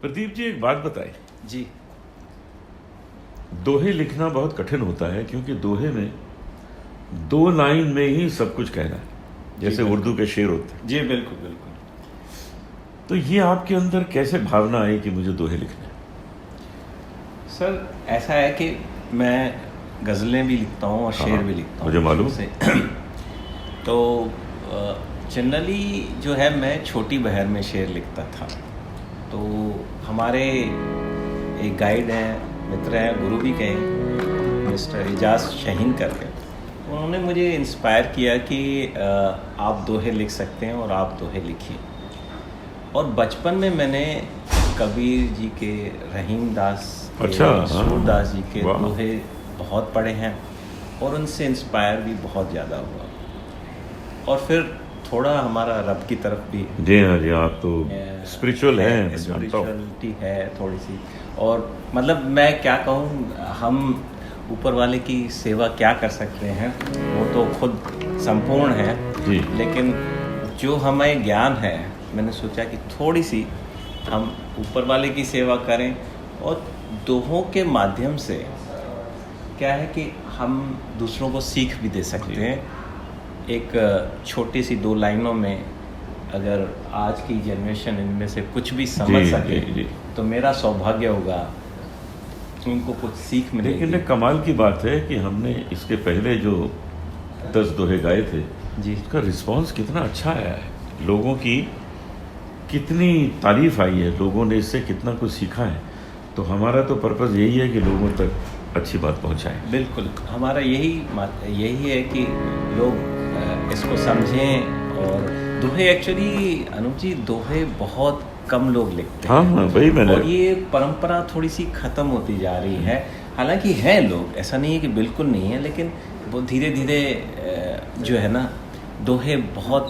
प्रदीप जी, एक बात बताएं जी। दोहे लिखना बहुत कठिन होता है, क्योंकि दोहे में 2 लाइन में ही सब कुछ कहना है, जैसे उर्दू के शेर होते हैं। जी बिल्कुल बिल्कुल। तो ये आपके अंदर कैसे भावना आई कि मुझे दोहे लिखने हैं? सर ऐसा है कि मैं गज़लें भी लिखता हूँ और शेर भी लिखता हूँ, मुझे मालूम से तो जनरली जो है मैं छोटी बहर में शेर लिखता था। तो हमारे एक गाइड हैं, मित्र हैं, गुरु भी कहें, मिस्टर एजाज शाहीन करके, उन्होंने मुझे इंस्पायर किया कि आप दोहे लिख सकते हैं और आप दोहे लिखिए। और बचपन में मैंने कबीर जी के, रहीम दास, सूरदास जी के दोहे बहुत पढ़े हैं और उनसे इंस्पायर भी बहुत ज़्यादा हुआ। और फिर थोड़ा हमारा रब की तरफ भी, जी हाँ जी, आप तो स्पिरिचुअल हैं, स्पिरिचुअलिटी है थोड़ी सी। और मतलब मैं क्या कहूँ, हम ऊपर वाले की सेवा क्या कर सकते हैं वो तो खुद संपूर्ण है जी। लेकिन जो हमें ज्ञान है, मैंने सोचा कि थोड़ी सी हम ऊपर वाले की सेवा करें। और दोहों के माध्यम से क्या है कि हम दूसरों को सीख भी दे सकते हैं। एक छोटी सी 2 लाइनों में अगर आज की जनरेशन इनमें से कुछ भी समझ सके तो मेरा सौभाग्य होगा, उनको कुछ सीख मिलेगी। लेकिन कमाल की बात है कि हमने इसके पहले जो 10 दोहे गाए थे जी, उसका रिस्पांस कितना अच्छा आया है, लोगों की कितनी तारीफ आई है, लोगों ने इससे कितना कुछ सीखा है। तो हमारा तो पर्पस यही है कि लोगों तक अच्छी बात पहुंचाएं। बिल्कुल, हमारा यही है कि लोग इसको समझें। और दोहे एक्चुअली अनूप जी, दोहे बहुत कम लोग लिखते हैं। हाँ, वही मैंने, और ये परंपरा थोड़ी सी ख़त्म होती जा रही है। हालांकि हैं लोग, ऐसा नहीं है कि बिल्कुल नहीं है, लेकिन वो धीरे धीरे जो है ना, दोहे बहुत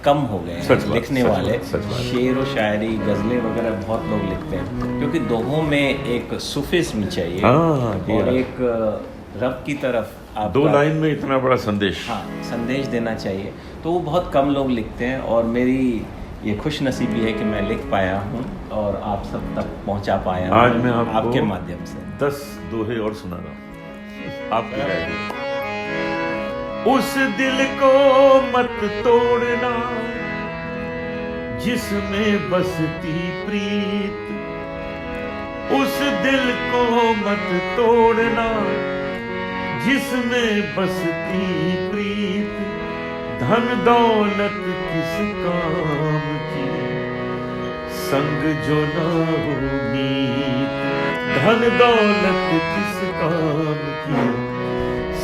कम हो गए हैं लिखने वाले। शेर व शायरी, गज़लें वगैरह बहुत लोग लिखते हैं, क्योंकि दोहों में एक सूफिज्म चाहिए और एक रब की तरफ 2 लाइन में इतना बड़ा संदेश, संदेश देना चाहिए। तो वो बहुत कम लोग लिखते हैं और मेरी ये खुश नसीबी है कि मैं लिख पाया हूँ और आप सब तक पहुँचा पाया हूँ। आज मैं आपके माध्यम से 10 दोहे और सुना रहा हूँ, आपकी राय में। उस दिल को मत तोड़ना जिसमें बसती प्रीत, उस दिल को मत तोड़ना जिसमें बसती प्रीत, धन दौलत किस काम की संग जो ना हो मीत, धन दौलत किस काम की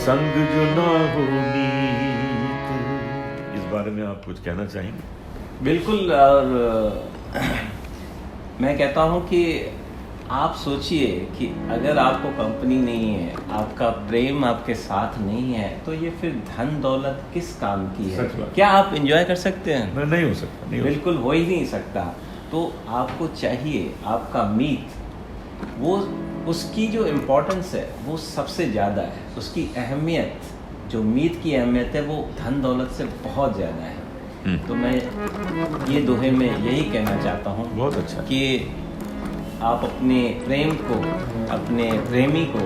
संग जो ना हो मीत। इस बारे में आप कुछ कहना चाहेंगे? बिल्कुल। और मैं कहता हूँ कि आप सोचिए कि अगर आपको कंपनी नहीं है, आपका प्रेम आपके साथ नहीं है, तो ये फिर धन दौलत किस काम की है? क्या आप एंजॉय कर सकते हैं? नहीं हो सकता, बिल्कुल हो ही नहीं सकता। तो आपको चाहिए आपका मीत, वो उसकी जो इम्पोर्टेंस है वो सबसे ज़्यादा है, उसकी अहमियत, जो मीत की अहमियत है वो धन दौलत से बहुत ज़्यादा है। तो मैं ये दोहे में यही कहना चाहता हूँ, बहुत अच्छा, कि आप अपने प्रेम को, अपने प्रेमी को,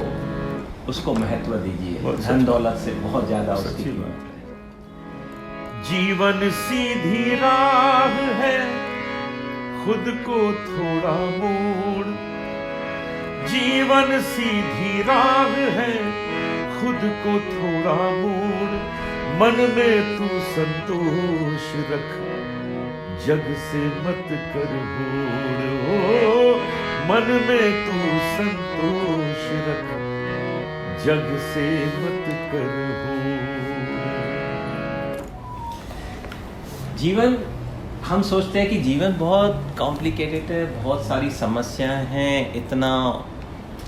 उसको महत्व दीजिए, धन दौलत से बहुत ज़्यादा उसकी कीमत है। जीवन सीधी राह है, खुद को थोड़ा मोड़, जीवन सीधी राह है, खुद को थोड़ा मोड़, मन में तू संतोष रख, जग से मत कर होड़, मन में तू संतोष रख, जग से मत कर होड़। जीवन, हम सोचते हैं कि जीवन बहुत कॉम्प्लिकेटेड है, बहुत सारी समस्याएं हैं, इतना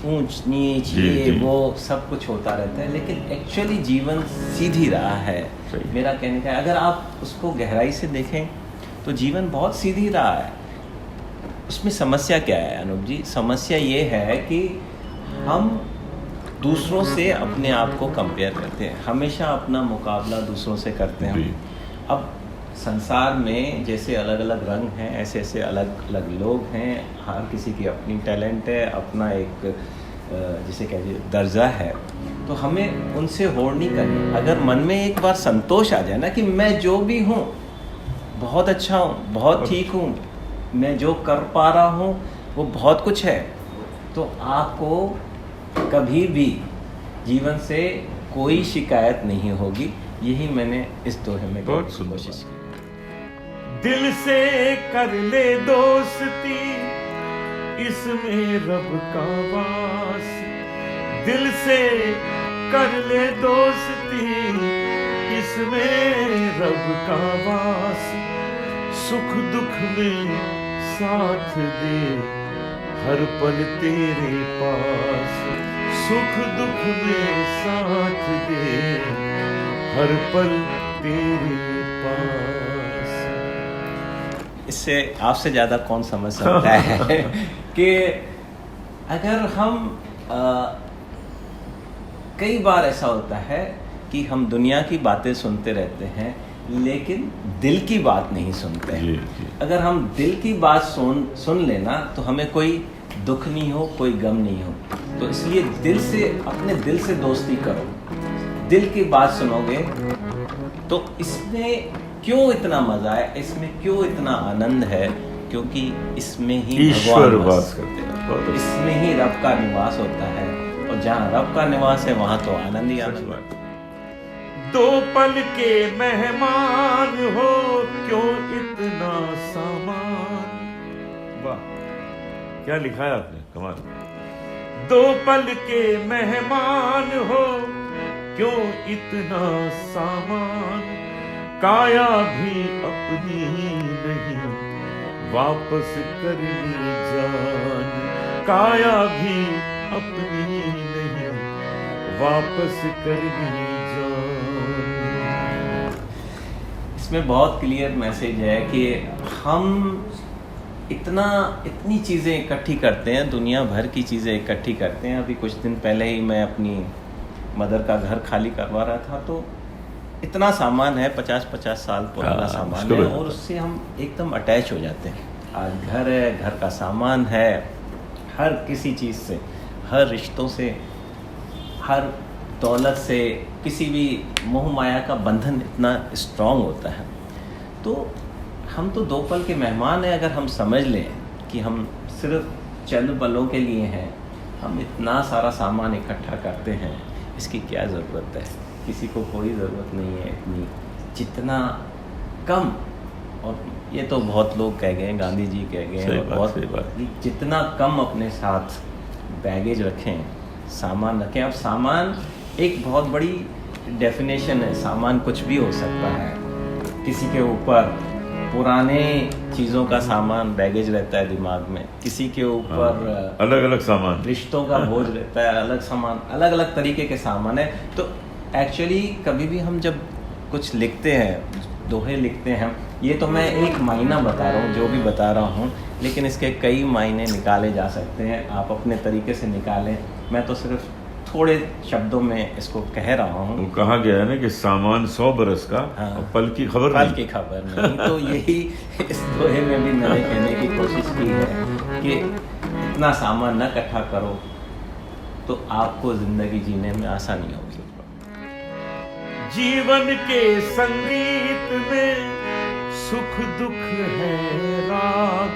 ऊंच नीच ये वो सब कुछ होता रहता है, लेकिन एक्चुअली जीवन सीधी राह है। मेरा कहने का है, अगर आप उसको गहराई से देखें तो जीवन बहुत सीधी राह है। उसमें समस्या क्या है अनूप जी? समस्या ये है कि हम दूसरों से अपने आप को कंपेयर करते हैं, हमेशा अपना मुकाबला दूसरों से करते हैं। अब संसार में जैसे अलग अलग रंग हैं, ऐसे ऐसे अलग अलग लोग हैं, हर किसी की अपनी टैलेंट है, अपना एक जिसे कहिए दर्जा है। तो हमें उनसे होड़ नहीं करनी। अगर मन में एक बार संतोष आ जाए ना कि मैं जो भी हूँ बहुत अच्छा हूँ, बहुत ठीक हूँ, मैं जो कर पा रहा हूँ वो बहुत कुछ है, तो आपको कभी भी जीवन से कोई शिकायत नहीं होगी। यही मैंने इस दोहे में बहुत कोशिश की। दिल से कर ले दोस्ती, इसमें रब का वास। दिल से कर ले दोस्ती, इसमें रब का वास। सुख दुख में साथ दे, हर पल तेरे पास। सुख दुख में साथ दे, हर पल तेरे पास। इससे आपसे ज़्यादा कौन समझ सकता है कि अगर हम कई बार ऐसा होता है कि हम दुनिया की बातें सुनते रहते हैं लेकिन दिल की बात नहीं सुनते हैं। अगर हम दिल की बात सुन लेना तो हमें कोई दुख नहीं हो, कोई गम नहीं हो। तो इसलिए दिल से, अपने दिल से दोस्ती करो, दिल की बात सुनोगे तो इसमें क्यों इतना मजा है, इसमें क्यों इतना आनंद है, क्योंकि इसमें ही ईश्वर वास करते हैं, इसमें ही रब का निवास होता है, और जहाँ रब का निवास है वहाँ तो आनंद ही आनंद। दो पल के मेहमान हो, क्यों इतना सामान। वाह, क्या लिखा है आपने, कमाल। दो पल के मेहमान हो, क्यों इतना सामान। काया भी अपनी नहीं, वापस करनी जान। काया भी अपनी नहीं, वापस करनी जान। इसमें बहुत क्लियर मैसेज है कि हम इतनी चीज़ें इकट्ठी करते हैं, दुनिया भर की चीज़ें इकट्ठी करते हैं। अभी कुछ दिन पहले ही मैं अपनी मदर का घर खाली करवा रहा था, तो इतना सामान है, 50-50 साल पुराना सामान है, और उससे हम एकदम अटैच हो जाते हैं। आज घर है, घर का सामान है, हर किसी चीज़ से, हर रिश्तों से, हर दौलत से, किसी भी मोह माया का बंधन इतना स्ट्रांग होता है। तो हम तो दो पल के मेहमान हैं। अगर हम समझ लें कि हम सिर्फ चंद पलों के लिए हैं, हम इतना सारा सामान इकट्ठा करते हैं, इसकी क्या ज़रूरत है। किसी को कोई ज़रूरत नहीं है इतनी, जितना कम। और ये तो बहुत लोग कह गए, गांधी जी कह गए, बहुत जितना कम अपने साथ बैगेज रखें, सामान रखें। अब सामान एक बहुत बड़ी डेफिनेशन है, सामान कुछ भी हो सकता है। किसी के ऊपर पुराने चीज़ों का सामान बैगेज रहता है दिमाग में, किसी के ऊपर अलग अलग सामान, रिश्तों का बोझ रहता है, अलग सामान, अलग अलग तरीके के सामान है। तो एक्चुअली कभी भी हम जब कुछ लिखते हैं, दोहे लिखते हैं, ये तो मैं एक मायना बता रहा हूँ, जो भी बता रहा हूँ, लेकिन इसके कई मायने निकाले जा सकते हैं। आप अपने तरीके से निकालें, मैं तो सिर्फ थोड़े शब्दों में इसको कह रहा हूँ। वो कहा गया है ना कि सामान 100 बरस का, हाँ, और पल की खबर नहीं। तो यही इस दोहे में भी मैंने कहने की कोशिश की है कि इतना सामान न इकट्ठा करो तो आपको जिंदगी जीने में आसानी होगी। जीवन के संगीत में सुख दुख है राग।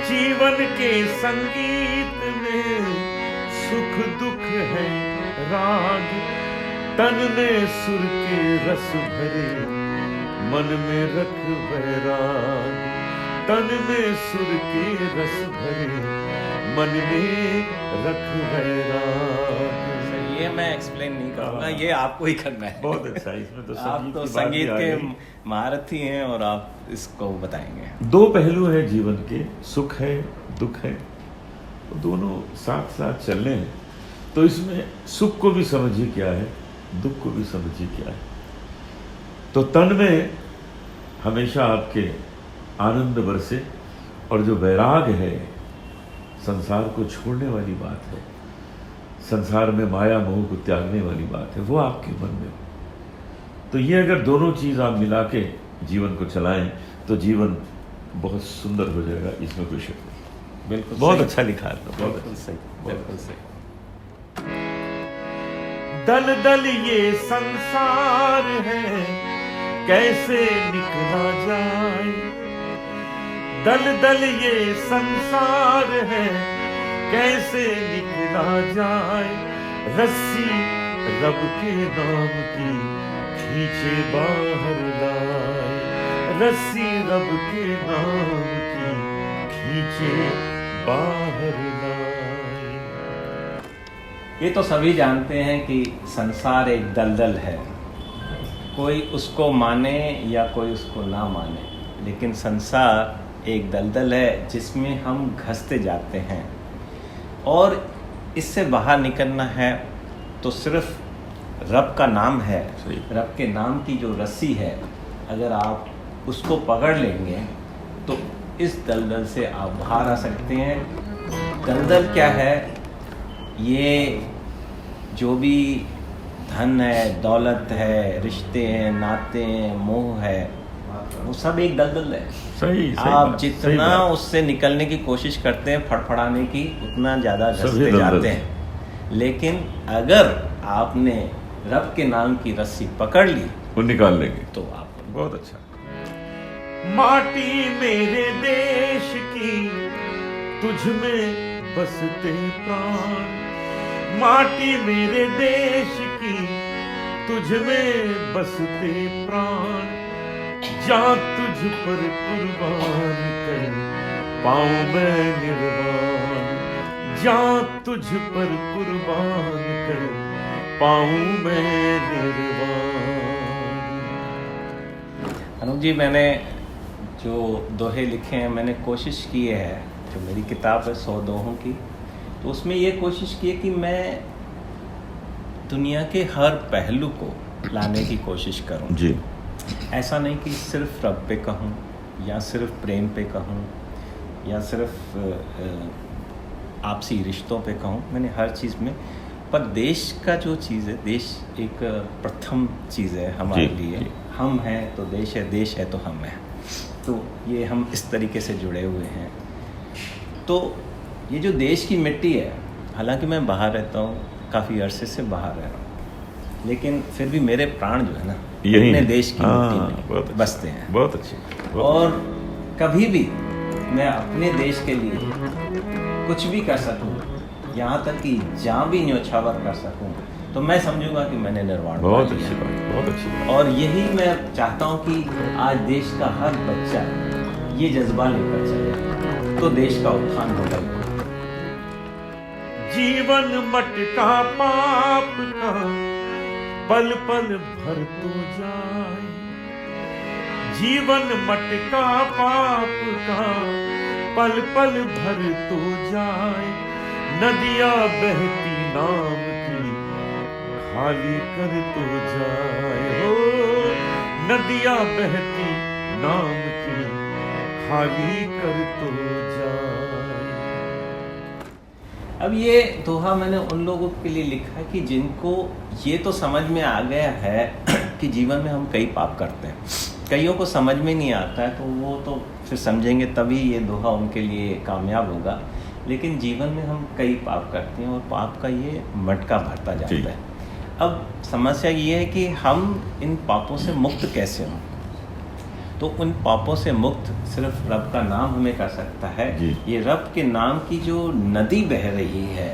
जीवन के संगीत में सुख दुख है राग। तन में सुर के रस भरे, मन में रख वैराग। तन में सुर के रस भरे, मन में रख वैराग। ये मैं एक्सप्लेन नहीं करूँगा, ये आपको ही करना है। बहुत अच्छा, इसमें तो आप तो संगीत के महारथी हैं और आप इसको बताएंगे। दो पहलू है जीवन के, सुख है दुख है, तो दोनों साथ साथ चलने हैं। तो इसमें सुख को भी समझिए क्या है, दुख को भी समझिए क्या है। तो तन में हमेशा आपके आनंद बरसे, और जो वैराग है संसार को छोड़ने वाली बात है, संसार में माया मोह को त्यागने वाली बात है, वो आपके मन में हो। तो ये अगर दोनों चीज़ आप मिला के जीवन को चलाएं तो जीवन बहुत सुंदर हो जाएगा, इसमें कोई शक नहीं। बिल्कुल बहुत सही। अच्छा लिखा है, बहुत बिल्कुल सही, बिल्कुल सही। दल दल ये संसार है, कैसे निकला जाए। दल दल ये संसार है, कैसे निकला जाए। रस्सी रब के नाम की खींचे बाहर लाए। रस्सी रब के नाम की खींचे बाहर लाए। ये तो सभी जानते हैं कि संसार एक दलदल है, कोई उसको माने या कोई उसको ना माने, लेकिन संसार एक दलदल है जिसमें हम घसते जाते हैं। और इससे बाहर निकलना है तो सिर्फ रब का नाम है, सही। रब के नाम की जो रस्सी है, अगर आप उसको पकड़ लेंगे तो इस दलदल से आप बाहर आ सकते हैं। दलदल क्या है? ये जो भी धन है, दौलत है, रिश्ते हैं, नाते हैं, मोह है, वो सब एक दलदल है। सही आप बात, सही जितना बात। उससे निकलने की कोशिश करते हैं, फड़फड़ाने की, उतना ज़्यादा सभी घसते दलदल। जाते हैं। लेकिन अगर आपने रब के नाम की रस्सी पकड़ ली वो निकाल लेंगे तो आप बहुत अच्छा। माटी मेरे देश की तुझ में बसते प्राण। माटी मेरे देश की तुझ में बसते प्राण। जा तुझ पर कुर्बान कर पाऊं मैं निर्वाण। जा तुझ पर कुर्बान कर पाऊं मैं निर्वाण। अनूप जी, मैंने जो दोहे लिखे हैं, मैंने कोशिश की है, जो मेरी किताब है 100 दोहों की, तो उसमें ये कोशिश की है कि मैं दुनिया के हर पहलू को लाने की कोशिश करूं। जी। ऐसा नहीं कि सिर्फ रब पे कहूं या सिर्फ प्रेम पे कहूं या सिर्फ आपसी रिश्तों पे कहूं, मैंने हर चीज़ में। पर देश का जो चीज़ है, देश एक प्रथम चीज़ है हमारे लिए। जी। हम हैं तो देश है तो हम हैं। तो ये हम इस तरीके से जुड़े हुए हैं। तो ये जो देश की मिट्टी है, हालांकि मैं बाहर रहता हूँ, काफ़ी अरसे से बाहर रह रहा हूँ, लेकिन फिर भी मेरे प्राण जो है ना, यही अपने है। देश की हाँ, मिट्टी बहुत में अच्छी, बसते हैं। बहुत अच्छी, बहुत और कभी भी मैं अपने देश के लिए कुछ भी कर सकूं, यहाँ तक कि जान भी न्योछावर कर सकूं, तो मैं समझूंगा कि मैंने निर्वाण बहुत पा लिया। अच्छी बात, बहुत अच्छी बात। और यही मैं चाहता हूँ कि आज देश का हर बच्चा ये जज्बा लेकर चले, तो देश का उत्थान होगा। जीवन मटका पाप का पल पल भर तो जाए। जीवन मटका पाप का पल पल भर तो जाए। नदियाँ बहती नाम की खाली कर तो जाए। हो नदियाँ बहती नाम की खाली कर तो जाए। अब ये दोहा मैंने उन लोगों के लिए लिखा है कि जिनको ये तो समझ में आ गया है कि जीवन में हम कई पाप करते हैं। कईयों को समझ में नहीं आता है, तो वो तो फिर समझेंगे तभी ये दोहा उनके लिए कामयाब होगा। लेकिन जीवन में हम कई पाप करते हैं और पाप का ये मटका भरता जाता है। अब समस्या ये है कि हम इन पापों से मुक्त कैसे हों। तो उन पापों से मुक्त सिर्फ रब का नाम हमें कर सकता है। ये रब के नाम की जो नदी बह रही है,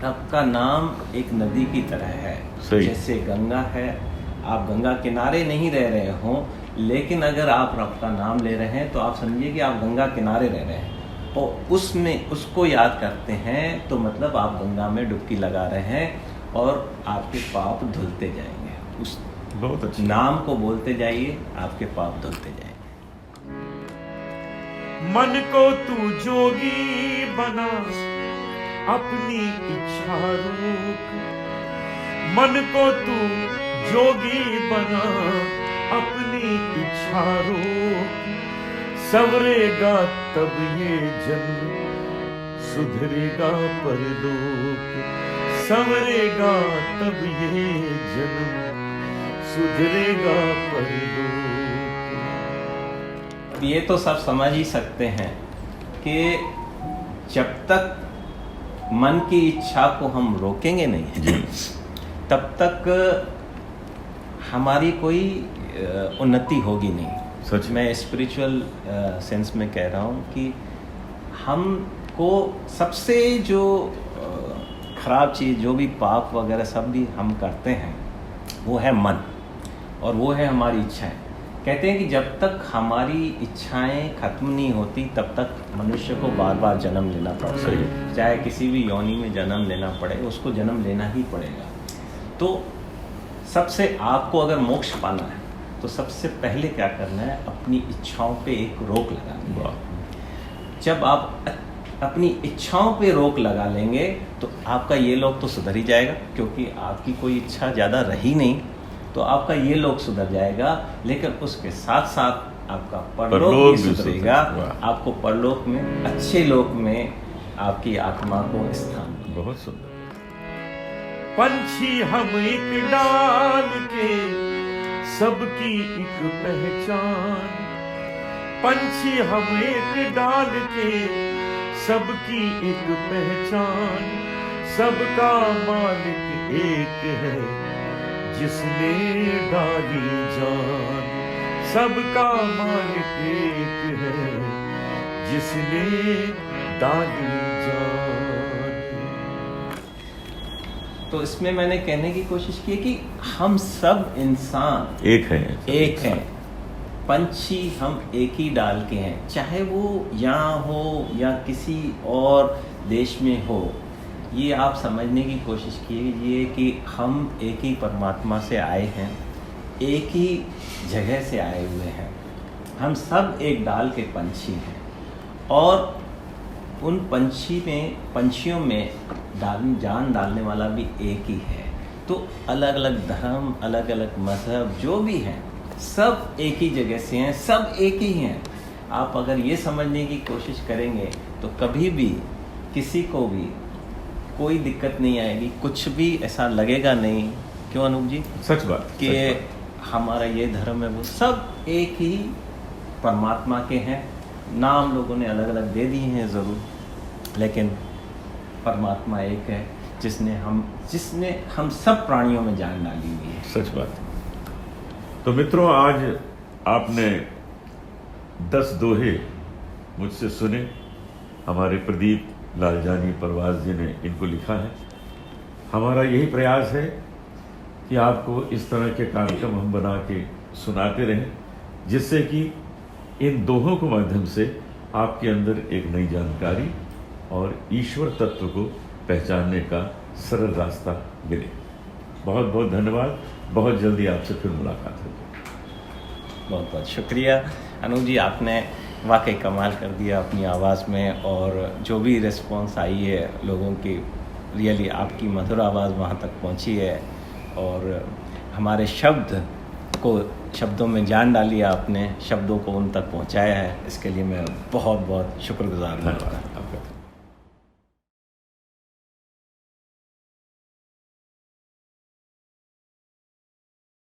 रब का नाम एक नदी की तरह है। जैसे गंगा है, आप गंगा किनारे नहीं रह रहे हो, लेकिन अगर आप रब का नाम ले रहे हैं तो आप समझिए कि आप गंगा किनारे रह रहे हैं और उसमें उसको याद करते हैं, तो मतलब आप गंगा में डुबकी लगा रहे हैं और आपके पाप धुलते जाएंगे। उस बहुत अच्छी नाम को बोलते जाइए, आपके पाप धुलते जाएंगे। मन को तू जोगी बना, अपनी इच्छा रोक। मन को तू जोगी बना, अपनी इच्छा रोक। सवरेगा तब ये जन्म, सुधरेगा परलोक। सवरेगा तब ये जन्म, सुधरेगा परलोक। अब ये तो सब समझ ही सकते हैं कि जब तक मन की इच्छा को हम रोकेंगे नहीं तब तक हमारी कोई उन्नति होगी नहीं। सच मैं स्पिरिचुअल सेंस में कह रहा हूँ कि हमको सबसे जो खराब चीज़, जो भी पाप वगैरह सब भी हम करते हैं, वो है मन और वो है हमारी इच्छाएं। कहते हैं कि जब तक हमारी इच्छाएं खत्म नहीं होती तब तक मनुष्य को बार बार जन्म लेना पड़ता है। चाहे किसी भी योनि में जन्म लेना पड़े, उसको जन्म लेना ही पड़ेगा। तो सबसे आपको अगर मोक्ष पाना है तो सबसे पहले क्या करना है, अपनी इच्छाओं पे एक रोक लगानी है। जब आप अपनी इच्छाओं पे रोक लगा लेंगे तो आपका ये लोक तो सुधर ही जाएगा, क्योंकि आपकी कोई इच्छा ज़्यादा रही नहीं, तो आपका ये लोक सुधर जाएगा। लेकिन उसके साथ साथ आपका परलोक भी सुधरेगा। आपको परलोक में, अच्छे लोक में आपकी आत्मा को स्थान। बहुत सुंदर। पंछी हम एक डाल के सबकी एक पहचान, पंछी हम एक डाल के सबकी एक पहचान, सबका मालिक एक है जिसने डाली जान, सबका मालिक एक है जिसने डाली जान। तो इसमें मैंने कहने की कोशिश की कि हम सब इंसान एक हैं। पंछी हम एक ही डाल के हैं, चाहे वो यहाँ हो या किसी और देश में हो। ये आप समझने की कोशिश कीजिए कि हम एक ही परमात्मा से आए हैं, एक ही जगह से आए हुए हैं। हम सब एक डाल के पंछी हैं और उन पंछियों में जान डालने वाला भी एक ही है। तो अलग अलग धर्म, अलग अलग मज़हब जो भी हैं, सब एक ही जगह से हैं, सब एक ही हैं। आप अगर ये समझने की कोशिश करेंगे तो कभी भी किसी को भी कोई दिक्कत नहीं आएगी, कुछ भी ऐसा लगेगा नहीं। क्यों अनूप जी? सच बात कि हमारा ये धर्म है, वो सब एक ही परमात्मा के हैं। नाम लोगों ने अलग अलग दे दिए हैं ज़रूर, लेकिन परमात्मा एक है जिसने हम सब प्राणियों में जान डाली हुई है। सच बात। तो मित्रों, आज आपने 10 दोहे मुझसे सुने। हमारे प्रदीप लालजानी परवाज जी ने इनको लिखा है। हमारा यही प्रयास है कि आपको इस तरह के कार्यक्रम हम बना के सुनाते रहें, जिससे कि इन दोहों के माध्यम से आपके अंदर एक नई जानकारी और ईश्वर तत्व को पहचानने का सरल रास्ता मिले। बहुत बहुत धन्यवाद। बहुत जल्दी आपसे फिर मुलाकात होगी। बहुत बहुत शुक्रिया अनूप जी, आपने वाकई कमाल कर दिया अपनी आवाज़ में, और जो भी रिस्पॉन्स आई है लोगों की, रियली आपकी मधुर आवाज़ वहाँ तक पहुँची है और हमारे शब्दों में जान डाली आपने, शब्दों को उन तक पहुँचाया है। इसके लिए मैं बहुत बहुत शुक्रगुजार हूँ।